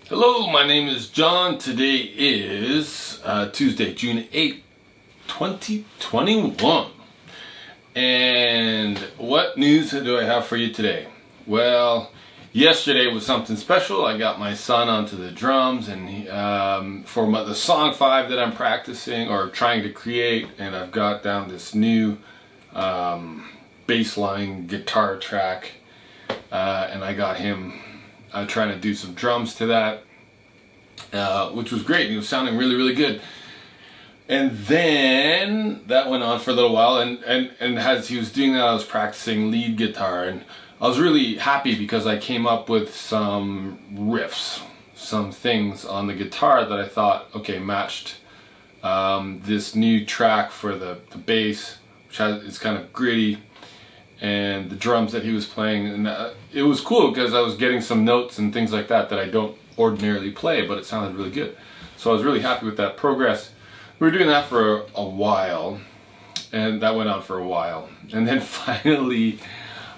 Hello, my name is John. Today is Tuesday, June 8th, 2021. And what news do I have for you today? Well, yesterday was something special. I got my son onto the drums and for the song 5 that I'm practicing or trying to create, and I've got down this new bass line guitar track, and I got him trying to do some drums to that, which was great. He was sounding really, really good. And then that went on for a little while, and as he was doing that, I was practicing lead guitar, and I was really happy because I came up with some riffs, some things on the guitar that I thought, okay, matched this new track for the bass, which is kind of gritty, and the drums that he was playing, and it was cool because I was getting some notes and things like that I don't ordinarily play, but it sounded really good. So I was really happy with that progress. We were doing that for a while, and that went on for a while, and then finally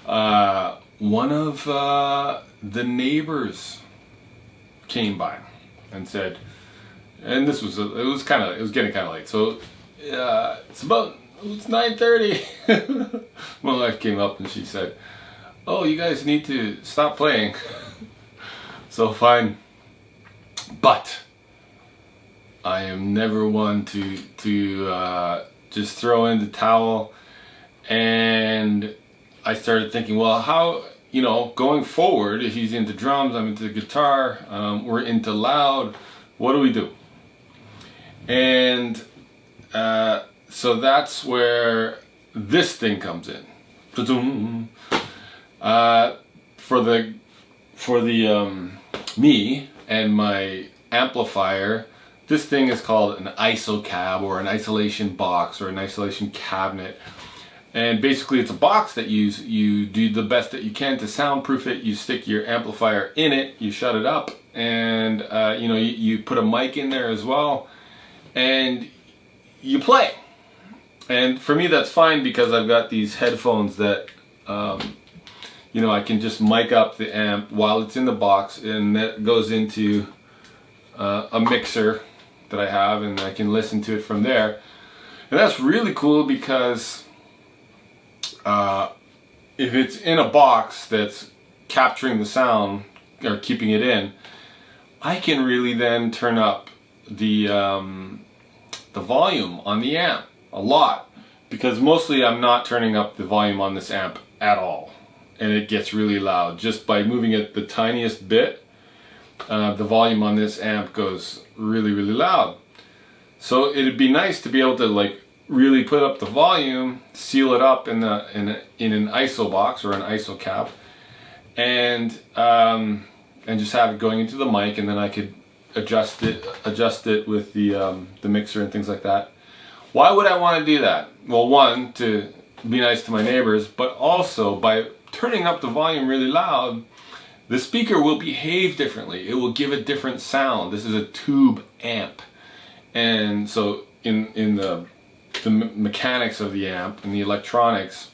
one of the neighbors came by and said, and it was getting kind of late, so it's 9:30. My wife came up and she said, "Oh, you guys need to stop playing." So fine, but I am never one to just throw in the towel. And I started thinking, well, how, going forward, if he's into drums, I'm into the guitar, we're into loud, what do we do? And so that's where this thing comes in. For the me and my amplifier, this thing is called an ISO cab, or an isolation box, or an isolation cabinet. And basically it's a box that you do the best that you can to soundproof it. You stick your amplifier in it, you shut it up, and you put a mic in there as well, and you play. And for me that's fine because I've got these headphones that I can just mic up the amp while it's in the box, and that goes into a mixer that I have, and I can listen to it from there. And that's really cool because if it's in a box that's capturing the sound or keeping it in, I can really then turn up the volume on the amp a lot, because mostly I'm not turning up the volume on this amp at all, and it gets really loud just by moving it the tiniest bit. The volume on this amp goes really, really loud. So it'd be nice to be able to really put up the volume, seal it up in an ISO box or an ISO cap, and just have it going into the mic, and then I could adjust it with the mixer and things like that. Why would I want to do that? Well, one, to be nice to my neighbors, but also by turning up the volume really loud, the speaker will behave differently. It will give a different sound. This is a tube amp, and so in the mechanics of the amp and the electronics,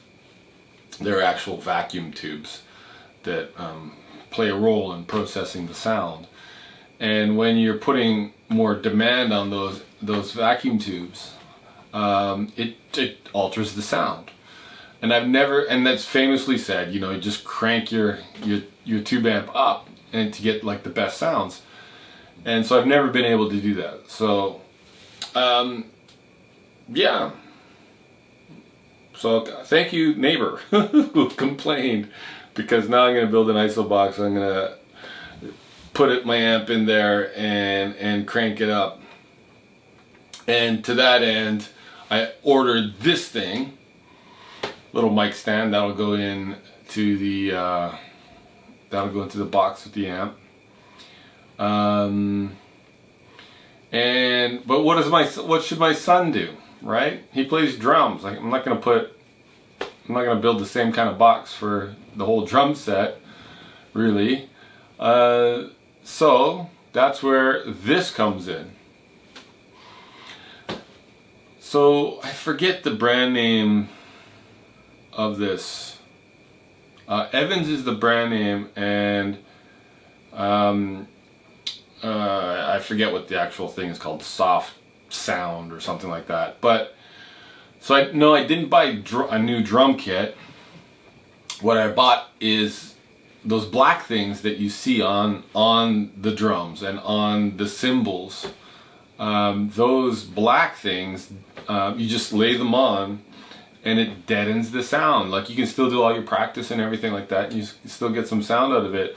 there are actual vacuum tubes that play a role in processing the sound. And when you're putting more demand on those vacuum tubes, it alters the sound. And that's famously said, you just crank your tube amp up and to get the best sounds. And so I've never been able to do that. So yeah. So thank you, neighbor, who complained, because now I'm going to build an ISO box. I'm going to put my amp in there and crank it up. And to that end, I ordered this thing, little mic stand that'll go into the box with the amp. But what should my son do? Right? He plays drums. I'm not gonna build the same kind of box for the whole drum set, really. So that's where this comes in. So I forget the brand name of this. Evans is the brand name, and I forget what the actual thing is called, soft sound or something like that. But so I didn't buy a new drum kit. What I bought is those black things that you see on the drums and on the cymbals. Those black things, you just lay them on and it deadens the sound. Like, you can still do all your practice and everything like that, and you still get some sound out of it,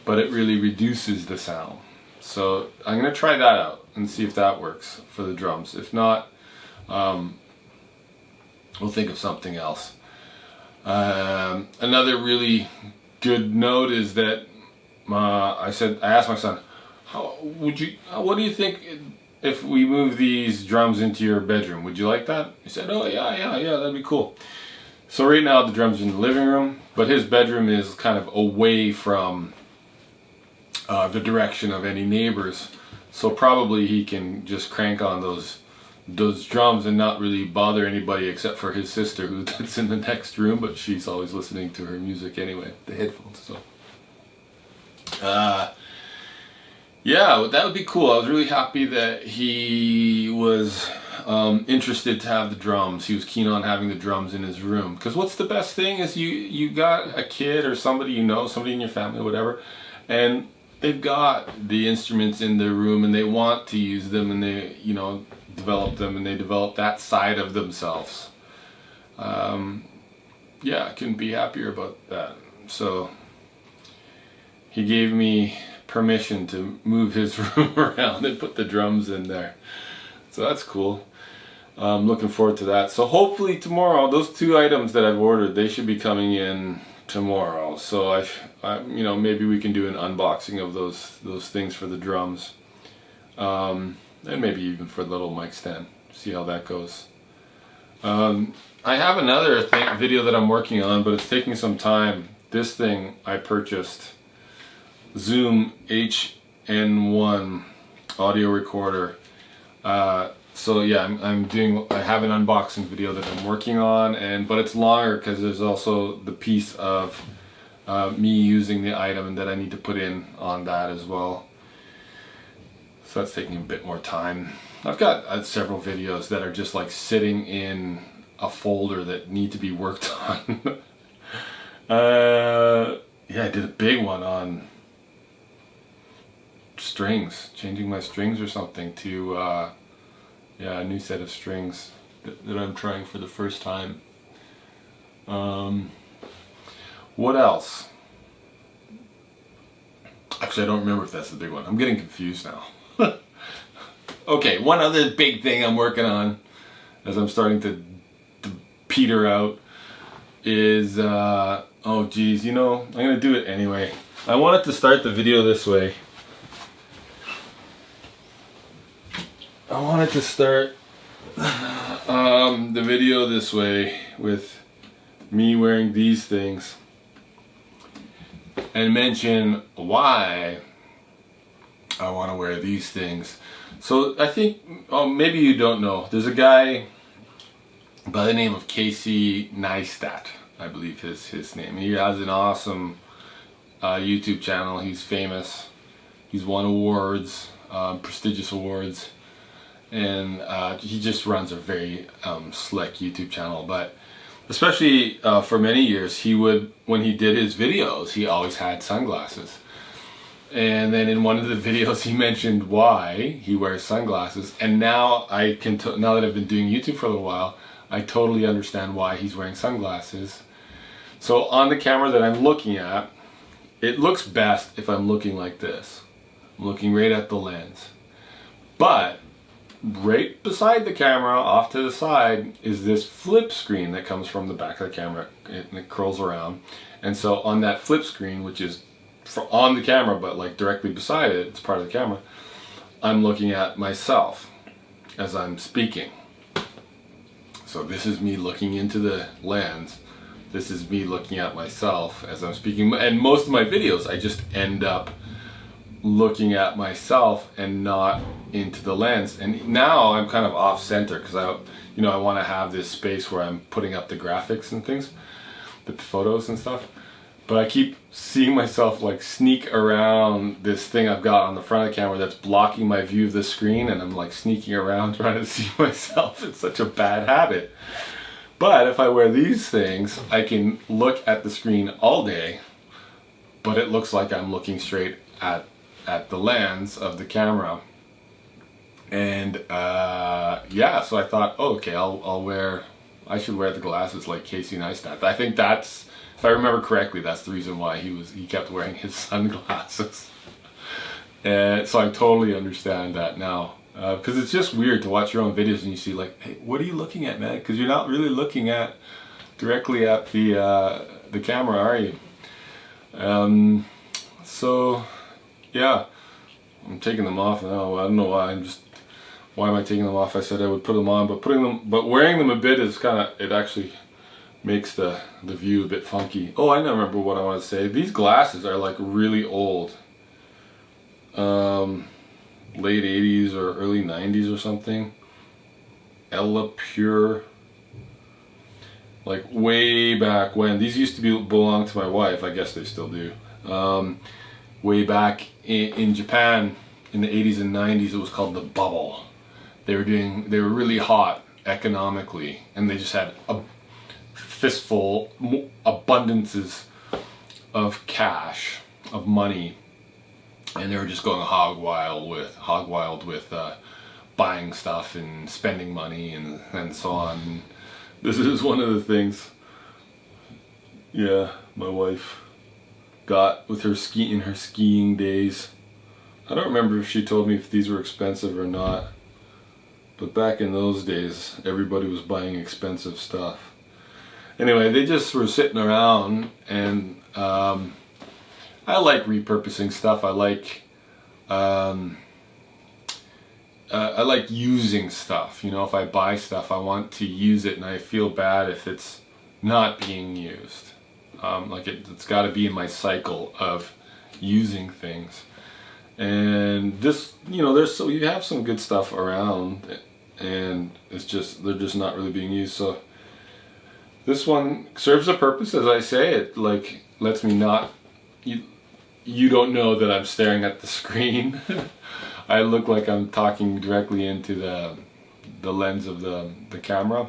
but it really reduces the sound. So I'm gonna try that out and see if that works for the drums. If not, we'll think of something else. Another really good note is that I asked my son, what do you think if we move these drums into your bedroom? Would you like that? He said, oh yeah, that'd be cool. So right now the drums are in the living room, but his bedroom is kind of away from the direction of any neighbors. So probably he can just crank on those drums and not really bother anybody except for his sister, who that's in the next room, but she's always listening to her music anyway, the headphones. So yeah, that would be cool. I was really happy that he was interested to have the drums. He was keen on having the drums in his room, because what's the best thing is you got a kid or somebody you know, somebody in your family or whatever, and they've got the instruments in their room and they want to use them, and they develop them, and they develop that side of themselves. Yeah, I couldn't be happier about that. So he gave me permission to move his room around and put the drums in there. So that's cool. I'm looking forward to that. So hopefully tomorrow, those 2 items that I've ordered, they should be coming in tomorrow. So I maybe we can do an unboxing of those things for the drums. And maybe even for the little mic stand. See how that goes. I have another video that I'm working on, but it's taking some time. This thing I purchased, Zoom HN1 audio recorder. So yeah, I have an unboxing video that I'm working on, but it's longer because there's also the piece of me using the item that I need to put in on that as well. So that's taking a bit more time. I've got several videos that are just like sitting in a folder that need to be worked on. Yeah, I did a big one on strings, changing my strings or something to a new set of strings that I'm trying for the first time. What else? Actually, I don't remember if that's the big one. I'm getting confused now. Okay, one other big thing I'm working on as I'm starting to peter out is, oh geez, I'm gonna do it anyway. I wanted to start the video this way. I wanted to start the video this way with me wearing these things and mention why I want to wear these things. So I think, maybe you don't know, there's a guy by the name of Casey Neistat, I believe his name. He has an awesome YouTube channel. He's famous. He's won awards, prestigious awards, and he just runs a very slick YouTube channel. But especially for many years, when he did his videos, he always had sunglasses. And then in one of the videos he mentioned why he wears sunglasses, and now now that I've been doing YouTube for a little while, I totally understand why he's wearing sunglasses. So on the camera that I'm looking at, it looks best if I'm looking like this. I'm looking right at the lens. But right beside the camera, off to the side, is this flip screen that comes from the back of the camera, and it curls around. And so on that flip screen, which is on the camera but like directly beside it, it's part of the camera, I'm looking at myself as I'm speaking. So this is me looking into the lens. This is me looking at myself as I'm speaking. And most of my videos, I just end up looking at myself and not into the lens. And now I'm kind of off center because I want to have this space where I'm putting up the graphics and things, the photos and stuff. but I keep seeing myself like sneak around this thing I've got on the front of the camera that's blocking my view of the screen, and I'm like sneaking around trying to see myself. It's such a bad habit. But if I wear these things, I can look at the screen all day, but it looks like I'm looking straight at the lens of the camera. And yeah, so I thought, oh, okay, I should wear the glasses like Casey Neistat. I think that's, if I remember correctly, that's the reason why he kept wearing his sunglasses. And so I totally understand that now. Because it's just weird to watch your own videos and you see like, hey, what are you looking at, man? Because you're not really looking directly at the camera, are you? So yeah, I'm taking them off now. I don't know why. Why am I taking them off? I said I would put them on, but wearing them a bit is it actually makes the view a bit funky. Oh, I remember what I want to say. These glasses are like really old. Late 80s or early 90s or something. Ella Pure. Like way back when. These used to belong to my wife. I guess they still do. Way back in Japan in the 80s and 90s, it was called the bubble. They were really hot economically, and they just had a fistful, abundances of cash, of money, and they were just going hog wild with buying stuff and spending money and so on. And this is one of the things, yeah, my wife got with her skiing days. I don't remember if she told me if these were expensive or not. But back in those days, everybody was buying expensive stuff. Anyway, they just were sitting around, and I like repurposing stuff. I like using stuff. You know, if I buy stuff, I want to use it, and I feel bad if it's not being used. Like it's got to be in my cycle of using things. And this, you know, you have some good stuff around, and they're just not really being used. So this one serves a purpose, as I say. It like lets me not, you don't know that I'm staring at the screen. I look like I'm talking directly into the lens of the camera,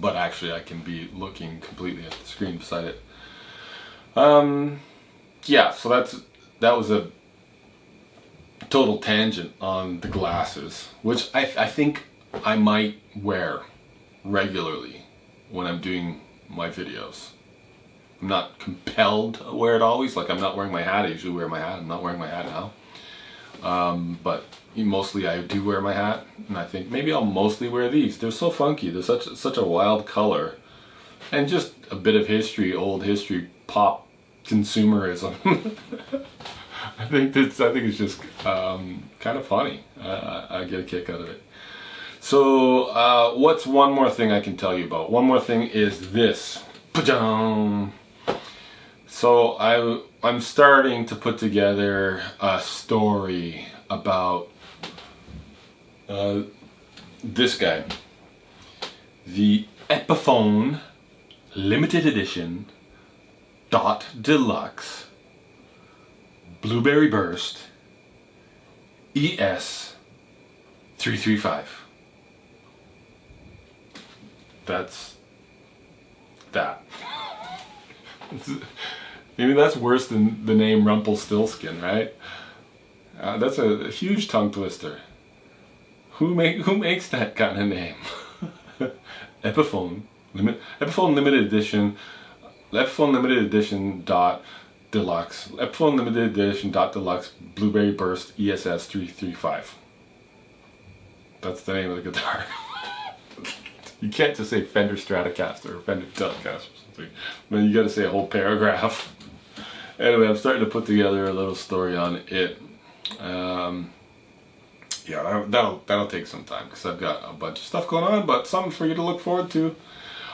but actually I can be looking completely at the screen beside it. Yeah, so that was a total tangent on the glasses, which I think I might wear regularly when I'm doing my videos. I'm not compelled to wear it always. Like I'm not wearing my hat. I usually wear my hat. I'm not wearing my hat now. But mostly I do wear my hat, and I think maybe I'll mostly wear these. They're so funky. They're such a wild color, and just a bit of history, old history, pop consumerism. I think it's just kind of funny. I get a kick out of it. So what's one more thing I can tell you about? One more thing is this. Pa-dum! So I'm starting to put together a story about this guy. The Epiphone Limited Edition Dot Deluxe Blueberry Burst ES 335. That's that. Maybe that's worse than the name Rumpelstiltskin, right? That's a huge tongue twister. Who makes that kind of name? Epiphone Limited Edition. Epiphone Limited Edition Dot Deluxe. Epiphone Limited Edition Dot Deluxe Blueberry Burst ESS 335. That's the name of the guitar. You can't just say Fender Stratocaster or Fender Telecaster or something. I mean, you got to say a whole paragraph. Anyway, I'm starting to put together a little story on it. Yeah, that'll take some time because I've got a bunch of stuff going on, but something for you to look forward to.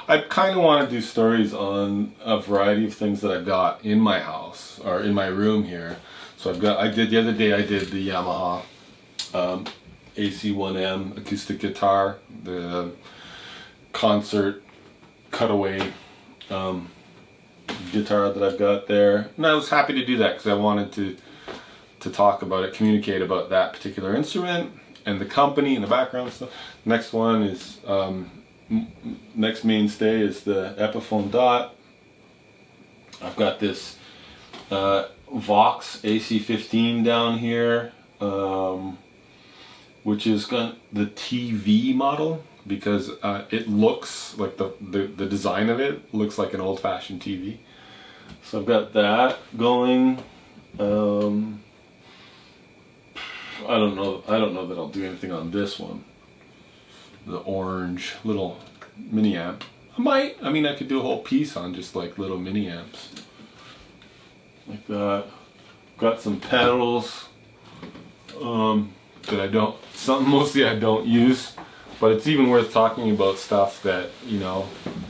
I kind of want to do stories on a variety of things that I've got in my house or in my room here. So the other day I did the Yamaha AC1M acoustic guitar, the concert cutaway guitar that I've got there. And I was happy to do that because I wanted to talk about it, communicate about that particular instrument and the company and the background stuff. Next one is, next mainstay is the Epiphone Dot. I've got this Vox AC-15 down here, which is the TV model, because it looks like the design of it looks like an old-fashioned TV. So I've got that going. I don't know that I'll do anything on this one. The orange little mini amp. I might. I mean, I could do a whole piece on just like little mini amps. Like that. Got some pedals that mostly I don't use. But it's even worth talking about stuff that, you know,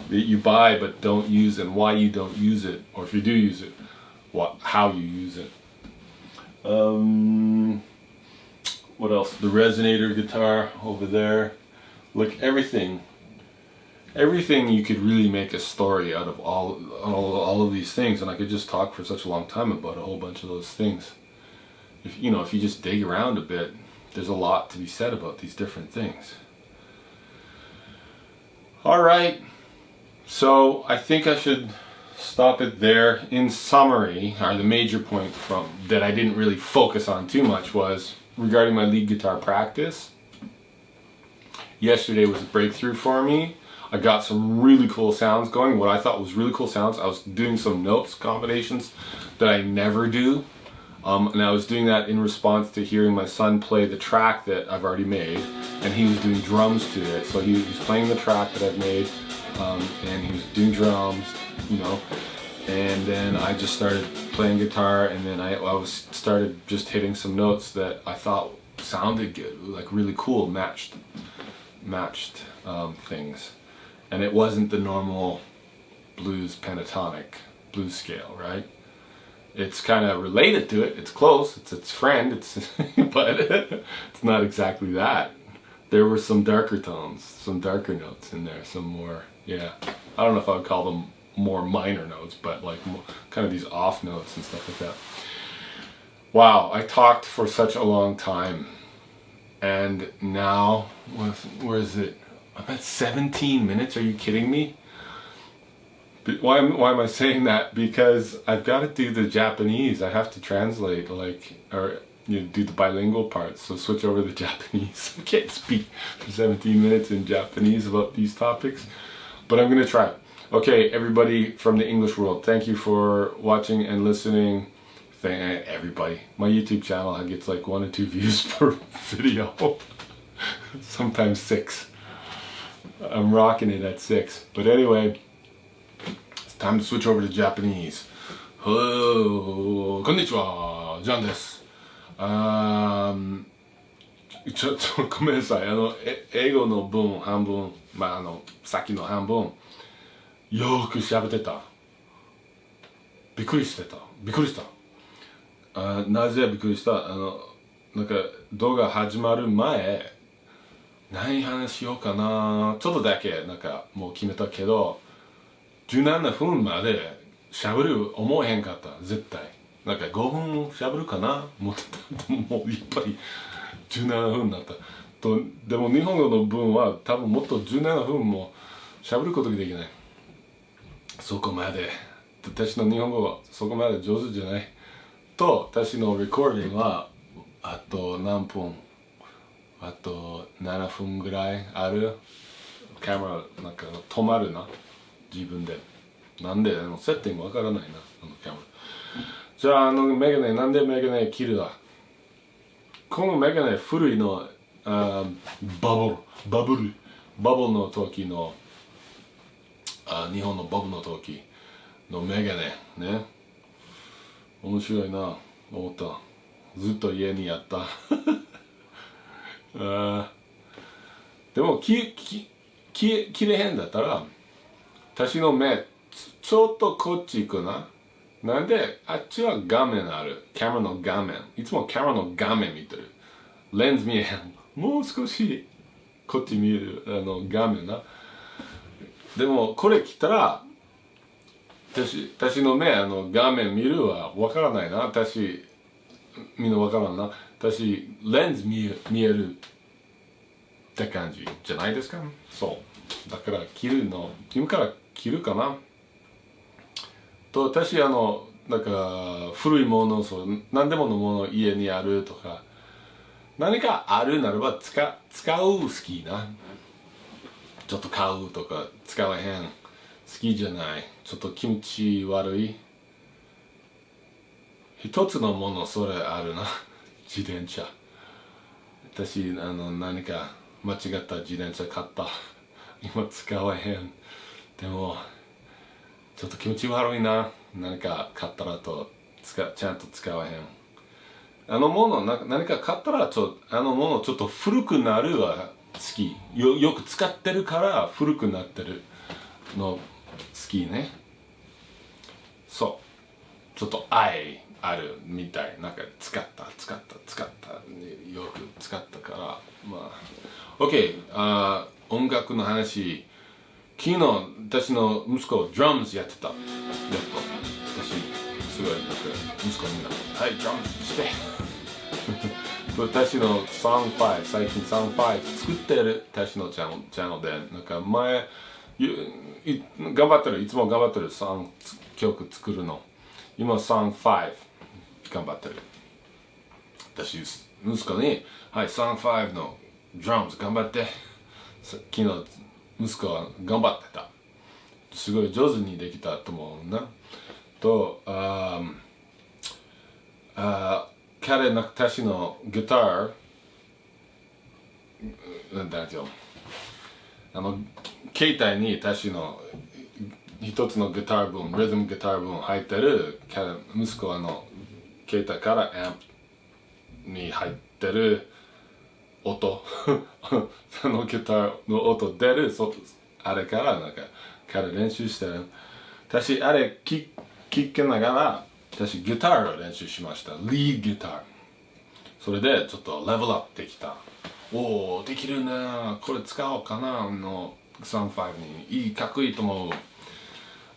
that you buy but don't use, and why you don't use it, or if you do use it, how you use it. What else? The resonator guitar over there. Look, everything you could really make a story out of all of these things, and I could just talk for such a long time about a whole bunch of those things. If you just dig around a bit, there's a lot to be said about these different things. Alright, so I think I should stop it there. In summary, or the major point that I didn't really focus on too much was regarding my lead guitar practice. Yesterday was a breakthrough for me. I got some really cool sounds going, what I thought was really cool sounds. I was doing some notes combinations that I never do. And I was doing that in response to hearing my son play the track that I've already made, and he was doing drums to it. So he was playing the track that I've made, and he was doing drums, you know. And then I just started playing guitar, and then I started just hitting some notes that I thought sounded good, like really cool, matched things. And it wasn't the normal blues pentatonic blues scale, right? It's kind of related to it. It's close. It's its friend. But it's not exactly that. There were some darker tones, some darker notes in there, some more, yeah. I don't know if I would call them more minor notes, but like kind of these off notes and stuff like that. Wow, I talked for such a long time, and now, where is it? I'm at 17 minutes. Are you kidding me? Why am I saying that? Because I've got to do the Japanese. I have to translate, or do the bilingual parts. So switch over to Japanese. I can't speak for 17 minutes in Japanese about these topics, but I'm gonna try. Okay, everybody from the English world, thank you for watching and listening. Everybody, my YouTube channel gets like 1 or 2 views per video, sometimes 6. I'm rocking it at 6. But anyway, it's time to switch over to Japanese. Hello, konnichiwa, John です。ちょっとごめんなさい。英語の文半分、さっきの半分、よーく喋ってた。びっくりした。なぜびっくりした？なんか動画始まる前、何話しようかな、ちょっとだけなんかもう決めたけど、17分まで喋る思えへんかった、絶対。なんか5分喋るかな思ってた。もうやっぱり17分になったと。でも日本語の文は多分もっと17分も喋ることができない。そこまで私の日本語はそこまで上手じゃないと。私のレコーディングはあと何分、あと7分ぐらいある。カメラなんか止まるな、自分で。なんでセッティングわからないな、カメラ。じゃあメガネ、なんでメガネ切るだ。このメガネ古いの、バブルの時の、日本のバブルの時のメガネね。面白いな思った。ずっと家にあったでも切れへんだったら、私の目ちょっとこっち行くな。なんであっちは画面ある。カメラの画面。いつもカメラの画面見てる。レンズ見えへん。もう少しこっち見る画面な。でもこれ切ったら私のね、画面見るはわからないな。みんなわからんな。レンズ見えるって感じじゃないですか。そう。だから今から切るかな。と、なんか、古いもの、何でものもの家にあるとか、何かあるならば使う好きな。ちょっと買うとか使わへん。好きじゃない。ちょっと気持ち悪い。一つのものそれあるな。自転車。何か間違った自転車買った。今使わへん。でも、ちょっと気持ち悪いな。何か買ったらちゃんと使わへん。何か買ったらものちょっと古くなるは好き。よく使ってるから古くなってるの好きね。そう。ちょっと愛あるみたい。なんか使った。よく使ったから。まあ。OK。音楽の話。昨日、私の息子、ドラムズやってた。私、すごい、息子みんな、はい、ドラムズして。私のサン5、最近サン5作ってる、私のチャンネルで、なんか頑張ってる、いつも頑張ってる曲作るの。今、サン5頑張ってる。私、息子に、はい、サン5のドラムズ頑張って。昨日、息子は頑張ってた。すごい上手にできたと思うな。と、彼の私のギター、携帯に私の一つのギター分、リズムギター分入ってる、息子は携帯からアンプに入ってる音そのギターの音出るあれからなんか彼練習してる。私あれ聞きながら私ギターを練習しました。リードギター。それでちょっとレベルアップできた。おおできるな。これ使おうかなサン5に。かっこいいと思う。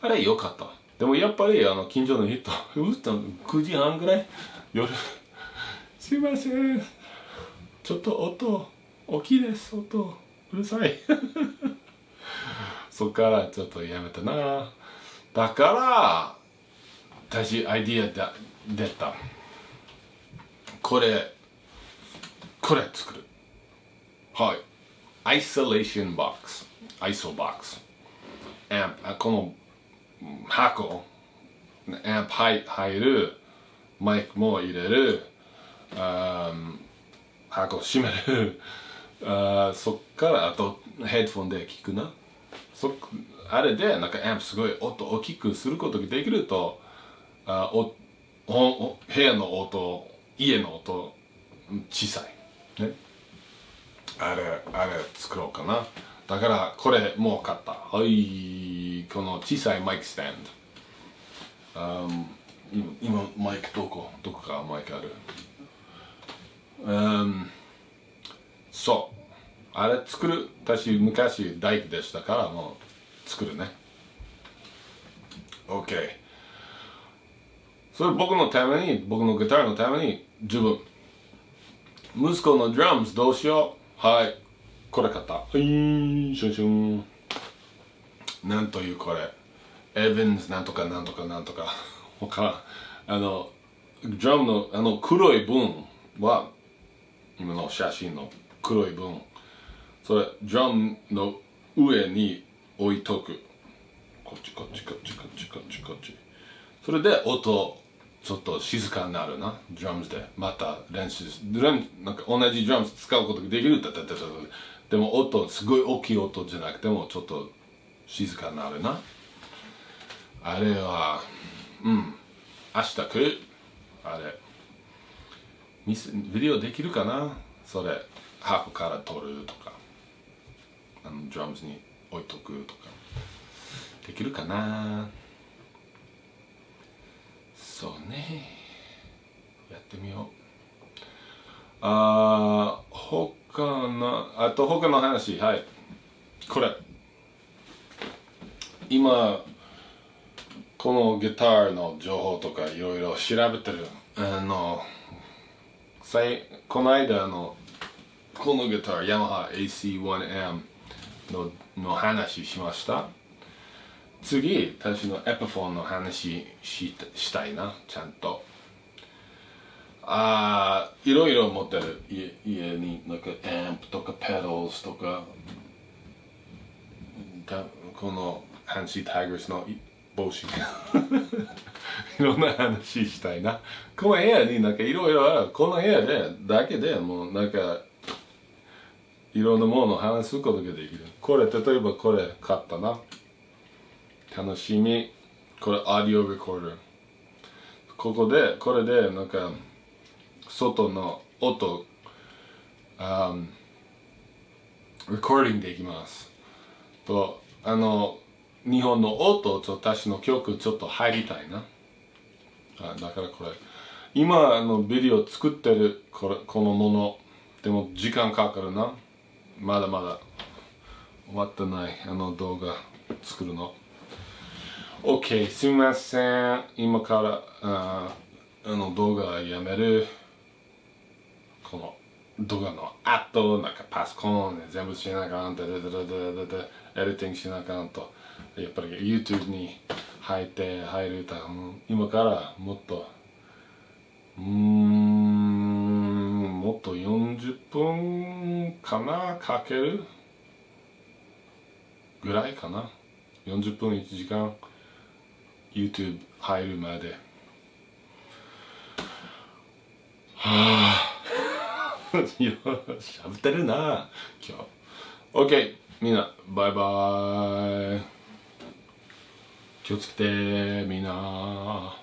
あれよかった。でもやっぱり近所の人9時半ぐらい夜すいません。ちょっと音大きいです。音うるさいそっからちょっとやめたな。だから私アイディア出た。これ作る。はい。アイソレーションボックス。アイソボックス。この箱アンプ入る。マイクも入れる。箱閉めるそっからあとヘッドフォンで聞くな。あれでなんかアンプすごい音大きくすることができると部屋の音家の音小さいね。あれ作ろうかな。だからこれもう買った。はい、この小さいマイクスタンド。今マイクどこかマイクある。そうあれ作る。私昔大工でしたからもう作るね。 OK。 それ僕のギターのために十分。息子のドラムズどうしよう。はい、これ買った。シュンシュン。なんというこれエヴァンズなんとか他ドラムの黒い分は今の写真の黒い分それドラムの上に置いとく。こっちそれで音ちょっと静かになるな。ドラムズでまた練習なんか同じドラムズ使うことができる。でも音すごい大きい音じゃなくてもちょっと静かになるな。あれは明日来る。あれビデオできるかな。それ箱から撮るとかドラムズに置いとくとかできるかな。そうね、やってみよう。他の話。はい、これ今このギターの情報とかいろいろ調べてる。この間このギター、ヤマハ AC1M の話しました。次、私のエピフォンの話したいな、ちゃんと。いろいろ持ってる。家になんかアンプとかペダルズとか、このハンシータイガースの帽子。いろんな話したいな。この部屋になんかいろいろある。この部屋だけでもうなんかいろんなものを話すことができる。これ、例えばこれ買ったな。楽しみ。これ、オーディオレコーダー。これで、なんか、外の音、レコーディングできます。と、日本の音と私の曲ちょっと入りたいな。だからこれ、今、ビデオ作ってるこのもの、でも時間かかるな。まだまだ終わってない動画作るの。OK、すみません。今から動画やめる。この動画の後、なんかパソコンで全部しなきゃんと、エディティングしなきゃんと、やっぱり YouTube に入ると、今からもっと40分かな、かけるぐらいかな。40分1時間 YouTube 入るまで。喋ってるな今日。OK、みんなバイバイ。気をつけてみんな。